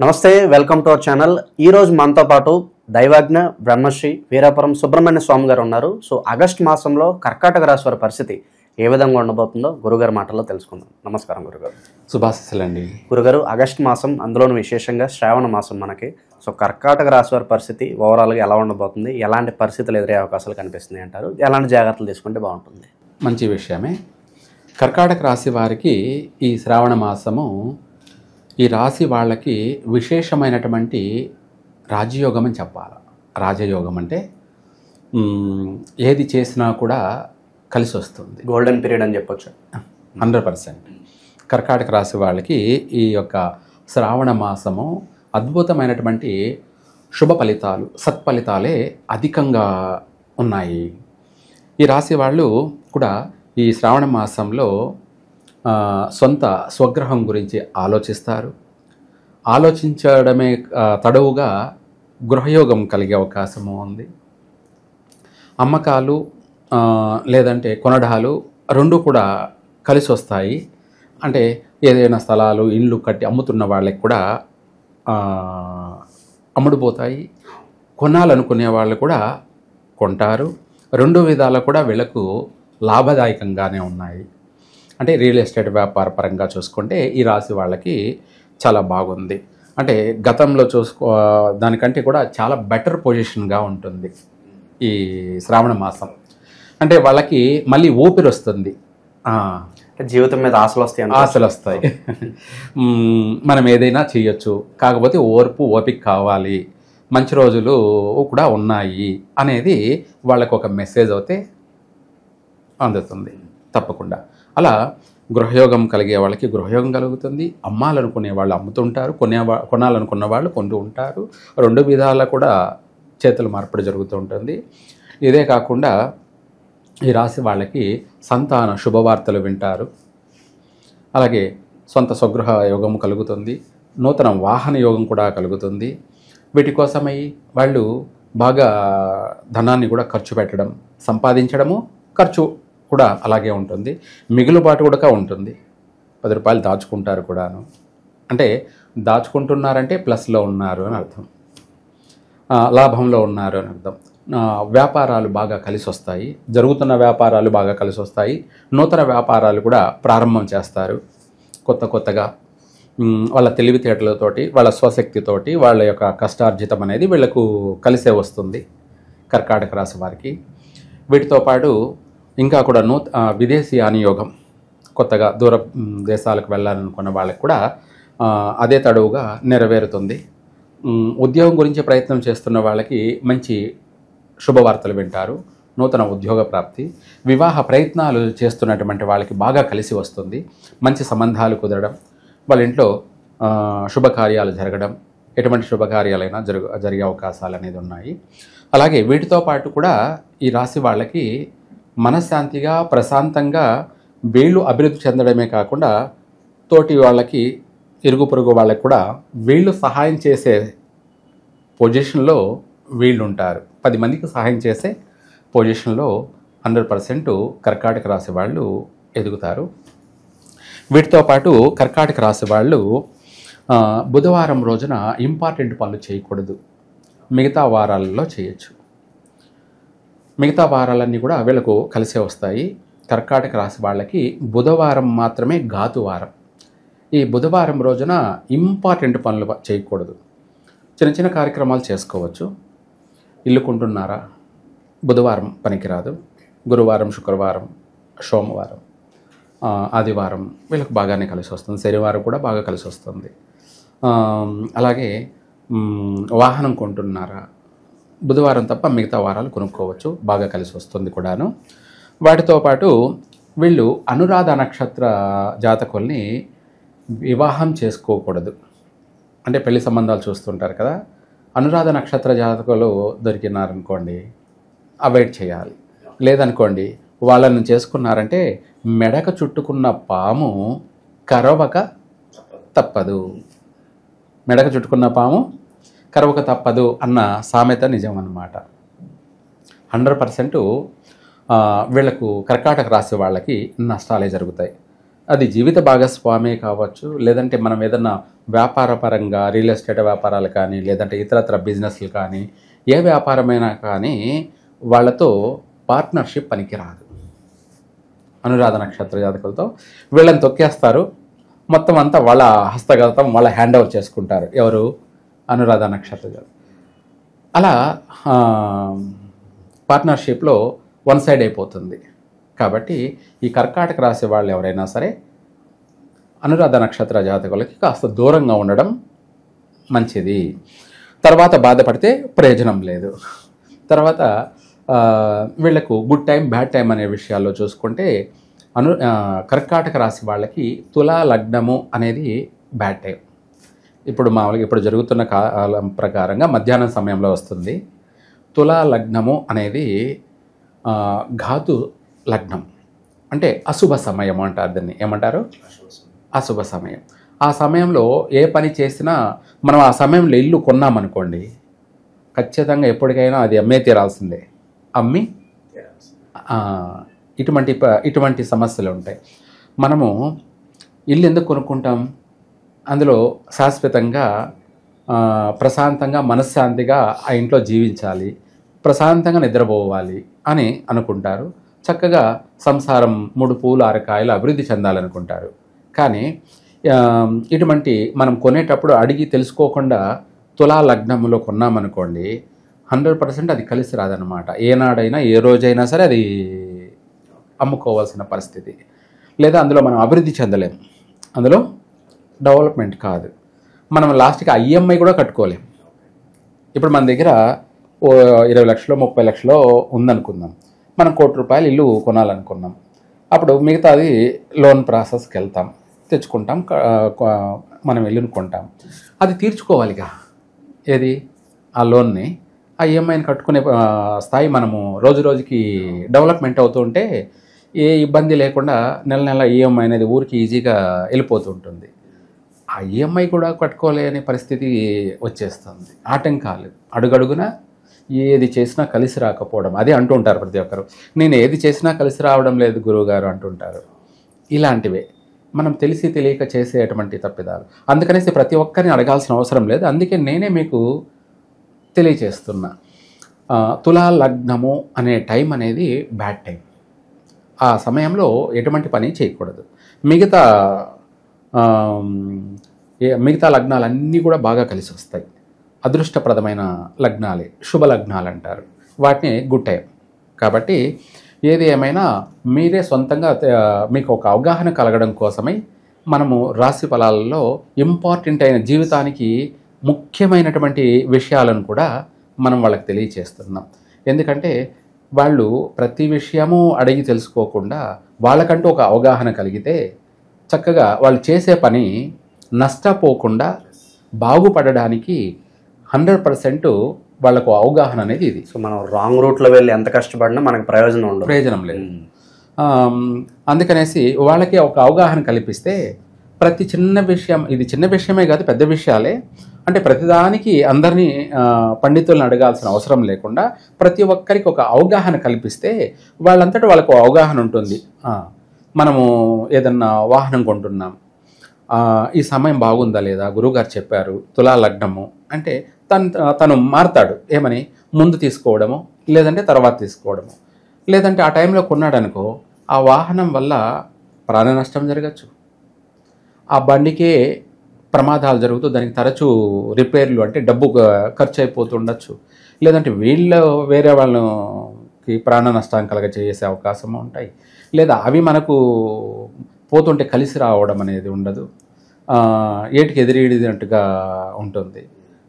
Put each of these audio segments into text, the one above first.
నమస్తే, welcome to our channel. ఈరోజు మనతో పాటు దైవజ్ఞ బ్రహ్మశ్రీ వీరాపురం సుబ్రహ్మణ్య స్వామి గారు ఉన్నారు. సో ఆగస్టు మాసంలో కర్కాటక రాశి వారి పరిస్థితి ఏ విధంగా ఉండబోతుందో గురుగారి మాటల్లో తెలుసుకుందాం. నమస్కారం గురుగారు. శుభాశీస్సులండి. గురుగారు, ఆగస్టు మాసం, అందులోనూ విశేషంగా శ్రావణ మాసం మనకి. సో కర్కాటక రాశి వారి పరిస్థితి ఓవరాల్గా ఎలా ఉండబోతుంది, ఎలాంటి పరిస్థితులు ఎదురయ్యే అవకాశాలు కనిపిస్తున్నాయి అంటారు, ఎలాంటి జాగ్రత్తలు తీసుకుంటే బాగుంటుంది? మంచి విషయమే. కర్కాటక రాశి వారికి ఈ శ్రావణ మాసము ఈ రాశి వాళ్ళకి విశేషమైనటువంటి రాజయోగం అని చెప్పాలి. రాజయోగం అంటే ఏది చేసినా కూడా కలిసి వస్తుంది. గోల్డెన్ పీరియడ్ అని చెప్పొచ్చు. 100%. కర్కాటక రాశి వాళ్ళకి ఈ యొక్క శ్రావణ మాసము అద్భుతమైనటువంటి శుభ ఫలితాలు, సత్ఫలితాలే అధికంగా ఉన్నాయి. ఈ రాశి వాళ్ళు కూడా ఈ శ్రావణ మాసంలో సొంత స్వగ్రహం గురించి ఆలోచిస్తారు. ఆలోచించడమే తడవుగా గృహయోగం కలిగే అవకాశము ఉంది. అమ్మకాలు లేదంటే కొనడాలు రెండు కూడా కలిసి వస్తాయి. అంటే ఏదైనా స్థలాలు, ఇండ్లు కట్టి అమ్ముతున్న వాళ్ళకి కూడా అమ్ముడుపోతాయి. కొనాలనుకునే వాళ్ళు కూడా కొంటారు. రెండు విధాలు కూడా వీళ్ళకు లాభదాయకంగానే ఉన్నాయి. అంటే రియల్ ఎస్టేట్ వ్యాపార పరంగా చూసుకుంటే ఈ రాశి వాళ్ళకి చాలా బాగుంది. అంటే గతంలో దానికంటే కూడా చాలా బెటర్ పొజిషన్గా ఉంటుంది ఈ శ్రావణ మాసం. అంటే వాళ్ళకి మళ్ళీ ఊపిరి వస్తుంది. జీవితం మీద ఆశలు వస్తాయి. మనం ఏదైనా చేయొచ్చు, కాకపోతే ఓపిక కావాలి, మంచి రోజులు కూడా ఉన్నాయి అనేది వాళ్ళకు ఒక మెసేజ్ అయితే అందుతుంది తప్పకుండా. అలా గృహయోగం కలిగే వాళ్ళకి గృహయోగం కలుగుతుంది. అమ్మాలనుకునే వాళ్ళు అమ్ముతుంటారు, కొనాలనుకున్న వాళ్ళు కొంటూ ఉంటారు. రెండు విధాలా కూడా చేతుల మార్పిడి జరుగుతూ ఉంటుంది. ఇదే కాకుండా ఈ రాశి వాళ్ళకి సంతాన శుభవార్తలు వింటారు. అలాగే సొంత స్వగృహ యోగం కలుగుతుంది. నూతన వాహన యోగం కూడా కలుగుతుంది. వీటి కోసమై వాళ్ళు బాగా ధనాన్ని కూడా ఖర్చు పెట్టడం, సంపాదించడము, ఖర్చు కూడా అలాగే ఉంటుంది. మిగులుబాటు కూడా ఉంటుంది. 10 రూపాయలు దాచుకుంటారు కూడాను. అంటే దాచుకుంటున్నారంటే ప్లస్లో ఉన్నారు అని అర్థం, లాభంలో ఉన్నారు అని అర్థం. వ్యాపారాలు బాగా కలిసి వస్తాయి. జరుగుతున్న వ్యాపారాలు బాగా కలిసి వస్తాయి. నూతన వ్యాపారాలు కూడా ప్రారంభం చేస్తారు. కొత్తగా వాళ్ళ తెలివితేటలతోటి, వాళ్ళ స్వశక్తితోటి, వాళ్ళ యొక్క కష్టార్జితం అనేది వీళ్ళకు కలిసే వస్తుంది కర్కాటక రాశి వారికి. వీటితో పాటు ఇంకా కూడా విదేశీ యానయోగం, కొత్తగా దూర దేశాలకు వెళ్ళాలనుకున్న వాళ్ళకి కూడా అదే తడువుగా నెరవేరుతుంది. ఉద్యోగం గురించి ప్రయత్నం చేస్తున్న వాళ్ళకి మంచి శుభవార్తలు వింటారు. నూతన ఉద్యోగ ప్రాప్తి, వివాహ ప్రయత్నాలు చేస్తున్నటువంటి వాళ్ళకి బాగా కలిసి వస్తుంది. మంచి సంబంధాలు కుదరడం, వాళ్ళ ఇంట్లో శుభకార్యాలు జరగడం, ఎటువంటి శుభకార్యాలైనా జరిగే అవకాశాలు అనేది ఉన్నాయి. అలాగే వీటితో పాటు కూడా ఈ రాశి వాళ్ళకి మనశ్శాంతిగా, ప్రశాంతంగా వీళ్ళు అభివృద్ధి చెందడమే కాకుండా తోటి వాళ్ళకి, ఇరుగు పొరుగు వాళ్ళకి కూడా వీళ్ళు సహాయం చేసే పొజిషన్లో వీళ్ళు ఉంటారు. 10 మందికి సహాయం చేసే పొజిషన్లో 100% కర్కాటక రాశి వాళ్ళు ఎదుగుతారు. వీటితో పాటు కర్కాటక రాశి వాళ్ళు బుధవారం రోజున ఇంపార్టెంట్ పనులు చేయకూడదు. మిగతా వారాలలో చేయొచ్చు. మిగతా వారాలన్నీ కూడా వీళ్ళకు కలిసే వస్తాయి. కర్కాటక రాశి వాళ్ళకి బుధవారం మాత్రమే ఘాతు వారం. ఈ బుధవారం రోజున ఇంపార్టెంట్ పనులు చేయకూడదు. చిన్న కార్యక్రమాలు చేసుకోవచ్చు. ఇల్లు కొంటున్నారా, బుధవారం పనికిరాదు. గురువారం, శుక్రవారం, సోమవారం, ఆదివారం వీళ్ళకి బాగానే కలిసి వస్తుంది. శనివారం కూడా బాగా కలిసి వస్తుంది. అలాగే వాహనం కొంటున్నారా, బుధవారం తప్ప మిగతా వారాలు కొనుక్కోవచ్చు, బాగా కలిసి వస్తుంది కూడాను. వాటితో పాటు వీళ్ళు అనురాధ నక్షత్ర జాతకుల్ని వివాహం చేసుకోకూడదు. అంటే పెళ్లి సంబంధాలు చూస్తుంటారు కదా, అనురాధ నక్షత్ర జాతకులు దొరికినారనుకోండి అవాయిడ్ చేయాలి. లేదనుకోండి వాళ్ళని చేసుకున్నారంటే మెడక చుట్టుకున్న పాము కరవక తప్పదు. మెడక చుట్టుకున్న పాము కరవక తప్పదు అన్న సామెత నిజం అన్నమాట. 100% వీళ్లకు కర్కాటక రాశి వాళ్ళకి నష్టాలే జరుగుతాయి. అది జీవిత భాగస్వామే కావచ్చు, లేదంటే మనం ఏదన్నా వ్యాపార పరంగా రియల్ ఎస్టేట్ వ్యాపారాలు కానీ, లేదంటే ఇతరత్ర బిజినెస్లు కానీ, ఏ వ్యాపారమైనా కానీ వాళ్ళతో పార్ట్నర్షిప్ పనికిరాదు. అనురాధ నక్షత్ర జాతకులతో వీళ్ళని తొక్కేస్తారు, మొత్తం అంతా వాళ్ళ హస్తగతం, వాళ్ళ హ్యాండ్ ఓవర్ చేసుకుంటారు. ఎవరు? అనురాధ నక్షత్ర జాతకులు. అలా పార్ట్నర్షిప్లో వన్ సైడ్ అయిపోతుంది. కాబట్టి ఈ కర్కాటక రాశి వాళ్ళు ఎవరైనా సరే అనురాధ నక్షత్ర జాతకులకి కాస్త దూరంగా ఉండడం మంచిది. తర్వాత బాధపడితే ప్రయోజనం లేదు. తర్వాత వీళ్లకు గుడ్ టైం బ్యాడ్ టైం అనే విషయాల్లో చూసుకుంటే కర్కాటక రాశి వాళ్ళకి తులా లగ్నము అనేది బ్యాడ్ టైం. ఇప్పుడు మామూలుగా ఇప్పుడు జరుగుతున్న కాలం ప్రకారంగా మధ్యాహ్నం సమయంలో వస్తుంది. తులా లగ్నము అనేది ఘాతు లగ్నం, అంటే అశుభ సమయం అంటారు. దాన్ని ఏమంటారు? అశుభ సమయం. ఆ సమయంలో ఏ పని చేసినా మనం ఆ సమయంలో ఇల్లు కొన్నామనుకోండి, ఖచ్చితంగా ఎప్పటికైనా అది అమ్మే తీరాల్సిందే. అమ్మి ఇటువంటి సమస్యలు ఉంటాయి. మనము ఇల్లు ఎందుకు కొనుక్కుంటాం? అందులో శాశ్వతంగా ప్రశాంతంగా మనశ్శాంతిగా ఆ ఇంట్లో జీవించాలి, ప్రశాంతంగా నిద్రపోవాలి అని అనుకుంటారు. చక్కగా సంసారం 3 పూలు 6 కాయలు అభివృద్ధి చెందాలనుకుంటారు. కానీ ఇటువంటి మనం కొనేటప్పుడు అడిగి తెలుసుకోకుండా తులా లగ్నంలో కొన్నామనుకోండి, 100% అది కలిసి రాదనమాట. ఏనాడైనా ఏ రోజైనా సరే అది అమ్ముకోవాల్సిన పరిస్థితి, లేదా అందులో మనం అభివృద్ధి చెందలేం, అందులో డెవలప్మెంట్ కాదు. మనం లాస్ట్కి IMI కూడా కట్టుకోలేం. ఇప్పుడు మన దగ్గర 20 లక్షలు 30 లక్షలు ఉందనుకుందాం, మనం ₹1,00,00,000 ఇల్లు కొనాలనుకున్నాం. అప్పుడు మిగతాది లోన్ ప్రాసెస్కి వెళ్తాం, తెచ్చుకుంటాం, మనం ఇల్లును కొంటాం. అది తీర్చుకోవాలిగా, ఏది? ఆ లోన్ని, ఆ EMIని కట్టుకునే స్థాయి మనము రోజు రోజుకి డెవలప్మెంట్ అవుతూ ఉంటే ఏ ఇబ్బంది లేకుండా నెల నెల EMI అనేది ఊరికి ఈజీగా వెళ్ళిపోతూ ఉంటుంది. ఆ EMI కూడా కట్టుకోలేని పరిస్థితి వచ్చేస్తుంది. ఆటంకాలు అడుగడుగున ఏది చేసినా కలిసి రాకపోవడం, అదే అంటూ ఉంటారు ప్రతి ఒక్కరు. నేను ఏది చేసినా కలిసి రావడం లేదు గురువుగారు అంటుంటారు. ఇలాంటివే మనం తెలిసి తెలియక చేసేటువంటి తప్పిదాలు. అందుకనేసి ప్రతి ఒక్కరిని అడగాల్సిన అవసరం లేదు. అందుకే నేనే మీకు తెలియచేస్తున్నా. తులా లగ్నము అనే టైం అనేది బ్యాడ్ టైం. ఆ సమయంలో ఎటువంటి పని చేయకూడదు. మిగతా లగ్నాలన్నీ కూడా బాగా కలిసి వస్తాయి. అదృష్టప్రదమైన లగ్నాలే శుభ లగ్నాలు అంటారు, వాటిని గుడ్ టైం. కాబట్టి ఏది ఏమైనా మీరే సొంతంగా మీకు ఒక అవగాహన కలగడం కోసమై మనము రాశి ఫలాలలో ఇంపార్టెంట్ అయిన జీవితానికి ముఖ్యమైనటువంటి విషయాలను కూడా మనం వాళ్ళకి తెలియచేస్తున్నాం. ఎందుకంటే వాళ్ళు ప్రతి విషయము అడిగి తెలుసుకోకుండా వాళ్ళకంటూ ఒక అవగాహన కలిగితే చక్కగా వాళ్ళు చేసే పని నష్టపోకుండా బాగుపడడానికి 100% వాళ్ళకు అవగాహన అనేది ఇది. సో మనం రాంగ్ రూట్లో వెళ్ళి ఎంత కష్టపడినా మనకు ప్రయోజనం లేదు. అందుకనేసి వాళ్ళకి ఒక అవగాహన కల్పిస్తే ప్రతి చిన్న విషయం, ఇది చిన్న విషయమే కాదు, పెద్ద విషయాలే, అంటే ప్రతిదానికి అందరినీ పండితులను అడగాల్సిన అవసరం లేకుండా ప్రతి ఒక్కరికి ఒక అవగాహన కల్పిస్తే వాళ్ళంతటా వాళ్ళకు అవగాహన ఉంటుంది. మనము ఏదన్నా వాహనం కొంటున్నాం, ఈ సమయం బాగుందా లేదా, గురువుగారు చెప్పారు తులా లగ్నము అంటే తను మారుతాడు. ఏమని? ముందు తీసుకోవడము, లేదంటే తర్వాత తీసుకోవడము, లేదంటే ఆ టైంలో కొన్నాడనుకో ఆ వాహనం వల్ల ప్రాణ నష్టం జరగచ్చు, ఆ బండికే ప్రమాదాలు జరుగుతూ దానికి తరచూ రిపేర్లు అంటే డబ్బు ఖర్చు అయిపోతుండొచ్చు, లేదంటే వేరే వాళ్ళకి ప్రాణ నష్టాన్ని కలగచేసే అవకాశం ఉంటాయి, లేదా అవి మనకు పోతుంటే కలిసి రావడం అనేది ఉండదు, ఏటికి ఎదిరిడినట్టుగా ఉంటుంది,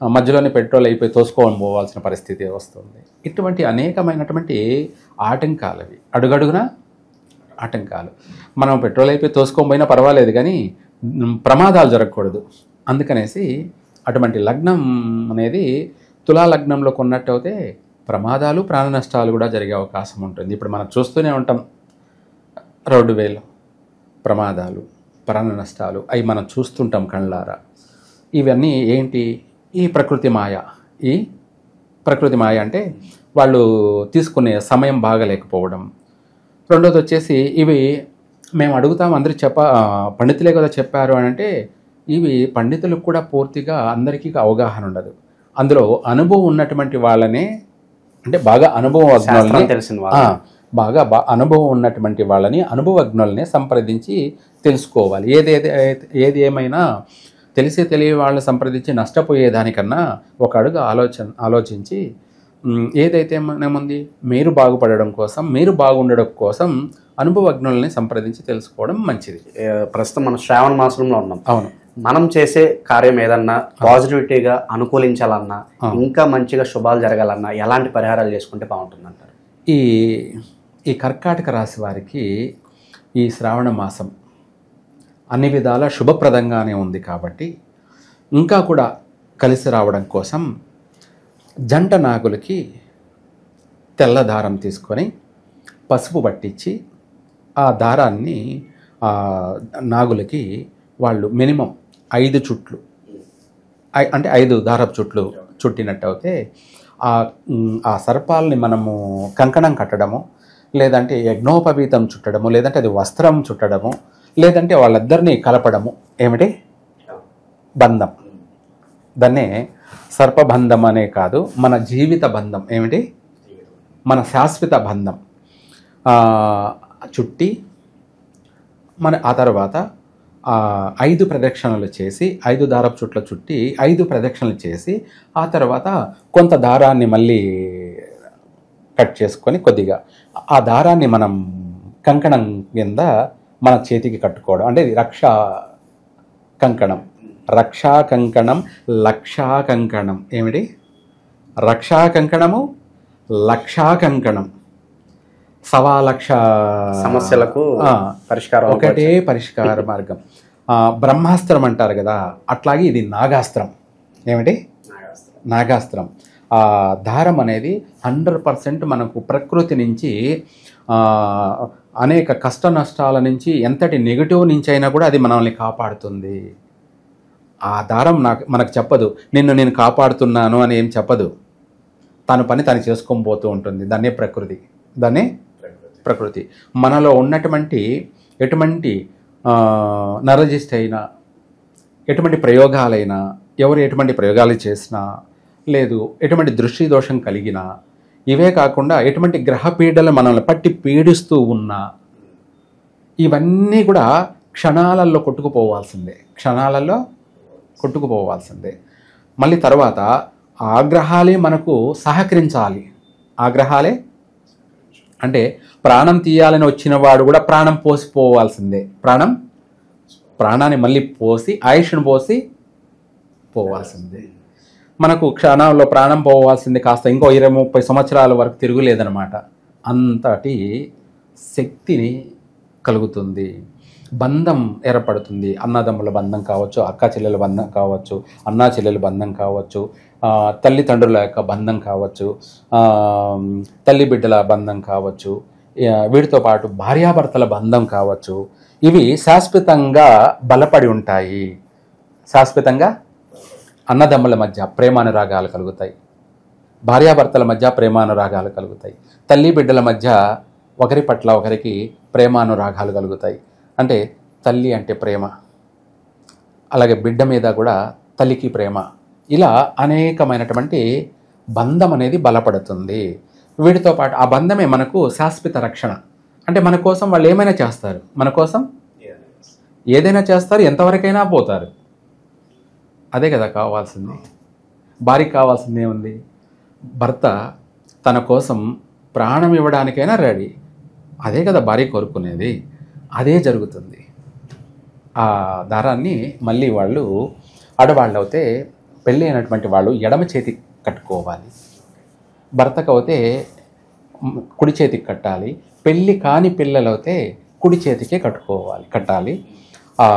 మధ్యలోనే పెట్రోల్ అయిపోయి తోసుకోవడం పోవాల్సిన పరిస్థితి వస్తుంది. ఇటువంటి అనేకమైనటువంటి ఆటంకాలు అవి, అడుగడుగున ఆటంకాలు. మనం పెట్రోల్ అయిపోయి తోసుకోకపోయినా పర్వాలేదు, కానీ ప్రమాదాలు జరగకూడదు. అందుకనేసి అటువంటి లగ్నం అనేది తులా లగ్నంలో కొన్నట్టు అయితే ప్రమాదాలు ప్రాణ నష్టాలు కూడా జరిగే అవకాశం ఉంటుంది. ఇప్పుడు మనం చూస్తూనే ఉంటాం, రోడ్డు వేలు ప్రమాదాలు, ప్రాణ నష్టాలు, అవి మనం చూస్తుంటాం కళ్ళారా. ఇవన్నీ ఏంటి? ఈ ప్రకృతి మాయ. ఈ ప్రకృతి మాయ అంటే వాళ్ళు తీసుకునే సమయం బాగలేకపోవడం. రెండోది వచ్చేసి ఇవి మేము అడుగుతాం అందరూ పండితులే కదా చెప్పారు అని అంటే ఇవి పండితులకు కూడా పూర్తిగా అందరికీ అవగాహన ఉండదు. అందులో అనుభవం ఉన్నటువంటి వాళ్ళనే, అంటే బాగా అనుభవజ్ఞుల్ని, తెలిసిన వాళ్ళు. బాగా అనుభవం ఉన్నటువంటి వాళ్ళని, అనుభవజ్ఞుల్ని సంప్రదించి తెలుసుకోవాలి. ఏది ఏమైనా తెలిసి తెలియ వాళ్ళని సంప్రదించి నష్టపోయేదానికన్నా ఒక అడుగు ఆలోచించి ఏదైతే ఏముంది, మీరు బాగుపడడం కోసం, మీరు బాగుండడం కోసం అనుభవజ్ఞుల్ని సంప్రదించి తెలుసుకోవడం మంచిది. ప్రస్తుతం మనం శ్రావణ మాసంలో ఉన్నాం. అవును. మనం చేసే కార్యం ఏదన్నా పాజిటివిటీగా అనుకూలించాలన్నా, ఇంకా మంచిగా శుభాలు జరగాలన్నా ఎలాంటి పరిహారాలు చేసుకుంటే బాగుంటుంది అంటారు? ఈ కర్కాటక రాశి వారికి ఈ శ్రావణ మాసం అన్ని విధాల శుభప్రదంగానే ఉంది కాబట్టి ఇంకా కూడా కలిసి రావడం కోసం జంట నాగులకి తెల్ల దారం తీసుకొని పసుపు పట్టించి ఆ దారాన్ని నాగులకి వాళ్ళు మినిమం 5 చుట్లు, అంటే 5 దారపు చుట్లు చుట్టినట్టు అయితే ఆ సర్పాలని మనము కంకణం కట్టడము, లేదంటే యజ్ఞోపవీతం చుట్టడము, లేదంటే అది వస్త్రం చుట్టడము, లేదంటే వాళ్ళిద్దరినీ కలపడము, ఏమిటి బంధం. దాన్నే సర్పబంధం అనే కాదు, మన జీవిత బంధం, ఏమిటి మన శాశ్వత బంధం చుట్టి ఆ తర్వాత 5 ప్రదక్షిణలు చేసి, 5 దారపు చుట్ల చుట్టి 5 ప్రదక్షిణలు చేసి ఆ తర్వాత కొంత దారాన్ని మళ్ళీ కట్ చేసుకొని కొద్దిగా ఆ దారాన్ని మనం కంకణం కింద మన చేతికి కట్టుకోవడం, అంటే రక్షా కంకణం. రక్షా కంకణం, లక్షా కంకణం, ఏమిటి రక్షా కంకణము, లక్షా కంకణం. 1,00,000 సమస్యలకు పరిష్కారం, ఒకటే పరిష్కార మార్గం. బ్రహ్మాస్త్రం అంటారు కదా, అట్లాగే ఇది నాగాస్త్రం. ఏమిటి నాగాస్త్రం. ఆ దారం అనేది 100% మనకు ప్రకృతి నుంచి అనేక కష్ట నష్టాల నుంచి, ఎంతటి నెగిటివ్ నుంచి అయినా కూడా అది మనల్ని కాపాడుతుంది. ఆ దారం మనకు చెప్పదు నిన్ను నేను కాపాడుతున్నాను అని ఏం చెప్పదు. తన పని తను చేసుకొని పోతూ ఉంటుంది. దాన్నే ప్రకృతి. మనలో ఉన్నటువంటి ఎటువంటి నరజిస్ట్ అయినా, ఎటువంటి ప్రయోగాలైనా, ఎవరు ఎటువంటి ప్రయోగాలు చేసినా, లేదు ఎటువంటి దృష్టి దోషం కలిగినా, ఇవే కాకుండా ఎటువంటి గ్రహపీడలు మనల్ని పట్టి పీడిస్తూ ఉన్నా, ఇవన్నీ కూడా క్షణాలలో కొట్టుకుపోవాల్సిందే. మళ్ళీ తర్వాత ఆగ్రహాలే మనకు సహకరించాలి. ఆగ్రహాలే అంటే ప్రాణం తీయాలని వచ్చిన వాడు కూడా ప్రాణం పోసిపోవాల్సిందే. ప్రాణాన్ని మళ్ళీ పోసి, ఆయుష్ను పోసి పోవాల్సిందే. మనకు క్షణంలో ప్రాణం పోవాల్సింది కాస్త ఇంకో 20-30 సంవత్సరాల వరకు తిరుగులేదనమాట. అంతటి శక్తిని కలుగుతుంది. బంధం ఏర్పడుతుంది. అన్నదమ్ముల బంధం కావచ్చు, అక్క చెల్లెల బంధం కావచ్చు, అన్నా చెల్లెల బంధం కావచ్చు, తల్లిదండ్రుల యొక్క బంధం కావచ్చు, తల్లి బిడ్డల బంధం కావచ్చు, వీటితో పాటు భార్యాభర్తల బంధం కావచ్చు. ఇవి శాశ్వతంగా బలపడి ఉంటాయి. శాశ్వతంగా అన్నదమ్ముల మధ్య ప్రేమానురాగాలు కలుగుతాయి. భార్యాభర్తల మధ్య ప్రేమానురాగాలు కలుగుతాయి. తల్లి బిడ్డల మధ్య ఒకరి పట్ల ఒకరికి ప్రేమానురాగాలు కలుగుతాయి. అంటే తల్లి అంటే ప్రేమ, అలాగే బిడ్డ మీద కూడా తల్లికి ప్రేమ, ఇలా అనేకమైనటువంటి బంధం అనేది బలపడుతుంది. వీటితో పాటు ఆ బంధమే మనకు శాశ్వత రక్షణ. అంటే మన కోసం వాళ్ళు ఏమైనా చేస్తారు, మన కోసం ఏదైనా చేస్తారు, ఎంతవరకైనా పోతారు. అదే కదా కావాల్సింది. భార్యకి కావాల్సింది ఏముంది? భర్త తన కోసం ప్రాణం ఇవ్వడానికైనా రెడీ. అదే కదా భార్య కోరుకునేది. అదే జరుగుతుంది. ఆ దారాన్ని మళ్ళీ వాళ్ళు ఆడవాళ్ళు అయితే, పెళ్ళి అయినటువంటి వాళ్ళు ఎడమ చేతికి కట్టుకోవాలి. భర్తకు అయితే కుడి చేతికి కట్టాలి. పెళ్ళి కాని పిల్లలు అయితే కుడి చేతికే కట్టాలి. ఆ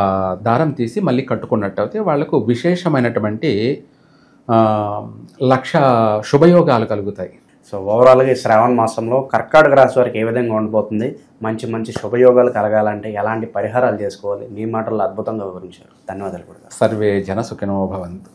దారం తీసి మళ్ళీ కట్టుకున్నట్టు అయితే వాళ్లకు విశేషమైనటువంటి లక్ష శుభయోగాలు కలుగుతాయి. సో ఓవరాల్గా ఈ శ్రావణ మాసంలో కర్కాటక రాశి వారికి ఏ విధంగా ఉండబోతుంది, మంచి శుభయోగాలు కలగాలంటే ఎలాంటి పరిహారాలు చేసుకోవాలి, మీ మాటల్లో అద్భుతంగా వివరించారు. ధన్యవాదాలు కూడా. సర్వే జన సుఖినో భవంతు.